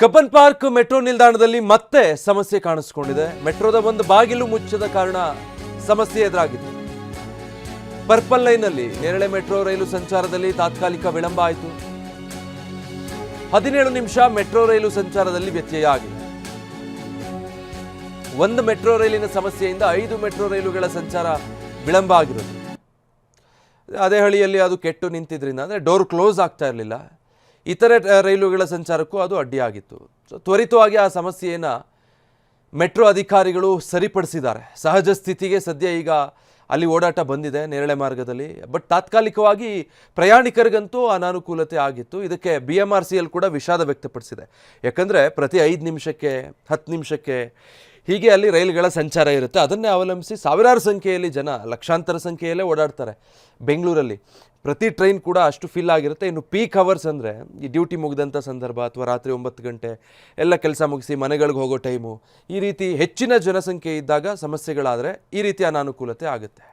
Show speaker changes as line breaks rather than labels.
Cubbon park metro ನಿಲ್ದಾಣದಲ್ಲಿ ಮತ್ತೆ ಸಮಸ್ಯೆ ಕಾಣಿಸಿಕೊಂಡಿದೆ. ಮೆಟ್ರೋದ ಒಂದು ಬಾಗಿಲು ಮುಚ್ಚದ ಕಾರಣ ಸಮಸ್ಯೆ ಎದುರಾಗಿದೆ. ಪರ್ಪಲ್ ಲೈನ್ ನಲ್ಲಿ ನೇರಳೆ ಮೆಟ್ರೋ ರೈಲು ಸಂಚಾರದಲ್ಲಿ ತಾತ್ಕಾಲಿಕ ವಿಳಂಬ ಆಯಿತು. 17 ನಿಮಿಷ ಮೆಟ್ರೋ ರೈಲು ಸಂಚಾರದಲ್ಲಿ ವ್ಯತ್ಯಯ ಆಗಿದೆ. ಒಂದು ಮೆಟ್ರೋ ರೈಲಿನ ಸಮಸ್ಯೆಯಿಂದ 5 ಮೆಟ್ರೋ ರೈಲುಗಳ ಸಂಚಾರ ವಿಳಂಬ ಆಗಿರೋದು. ಅದೇ ಹಳಿಯಲ್ಲಿ ಅದು ಕೆಟ್ಟು ನಿಂತಿದ್ರಿಂದ ಅಂದರೆ ಡೋರ್ ಕ್ಲೋಸ್ ಆಗ್ತಾ ಇರಲಿಲ್ಲ. ಇತರೆ ರೈಲುಗಳ ಸಂಚಾರಕ್ಕೂ ಅದು ಅಡ್ಡಿಯಾಗಿತ್ತು. ಸೊ ತ್ವರಿತವಾಗಿ ಆ ಸಮಸ್ಯೆಯನ್ನು ಮೆಟ್ರೋ ಅಧಿಕಾರಿಗಳು ಸರಿಪಡಿಸಿದ್ದಾರೆ. ಸಹಜ ಸ್ಥಿತಿಗೆ ಸದ್ಯ ಈಗ ಅಲ್ಲಿ ಓಡಾಟ ಬಂದಿದೆ ನೇರಳೆ ಮಾರ್ಗದಲ್ಲಿ. ಬಟ್ ತಾತ್ಕಾಲಿಕವಾಗಿ ಪ್ರಯಾಣಿಕರಿಗಂತೂ ಅನಾನುಕೂಲತೆ ಆಗಿತ್ತು. ಇದಕ್ಕೆ BMRCL ಕೂಡ ವಿಷಾದ ವ್ಯಕ್ತಪಡಿಸಿದೆ. ಯಾಕಂದರೆ ಪ್ರತಿ 5 ನಿಮಿಷಕ್ಕೆ 10 ನಿಮಿಷಕ್ಕೆ ಹೀಗೆ ಅಲ್ಲಿ ರೈಲುಗಳ ಸಂಚಾರ ಇರುತ್ತೆ. ಅದನ್ನೇ ಅವಲಂಬಿಸಿ ಸಾವಿರಾರು ಸಂಖ್ಯೆಯಲ್ಲಿ ಜನ, ಲಕ್ಷಾಂತರ ಸಂಖ್ಯೆಯಲ್ಲೇ ಓಡಾಡ್ತಾರೆ ಬೆಂಗಳೂರಲ್ಲಿ. ಪ್ರತಿ ಟ್ರೈನ್ ಕೂಡ ಅಷ್ಟು ಫಿಲ್ ಆಗಿರುತ್ತೆ. ಇನ್ನು ಪೀಕ್ ಅವರ್ಸ್ ಅಂದರೆ ಈ ಡ್ಯೂಟಿ ಮುಗಿದಂಥ ಸಂದರ್ಭ ಅಥವಾ ರಾತ್ರಿ 9 ಗಂಟೆ ಎಲ್ಲ ಕೆಲಸ ಮುಗಿಸಿ ಮನೆಗಳಿಗೆ ಹೋಗೋ ಟೈಮು, ಈ ರೀತಿ ಹೆಚ್ಚಿನ ಜನಸಂಖ್ಯೆ ಇದ್ದಾಗ ಸಮಸ್ಯೆಗಳಾದರೆ ಈ ರೀತಿ ಅನಾನುಕೂಲತೆ ಆಗುತ್ತೆ.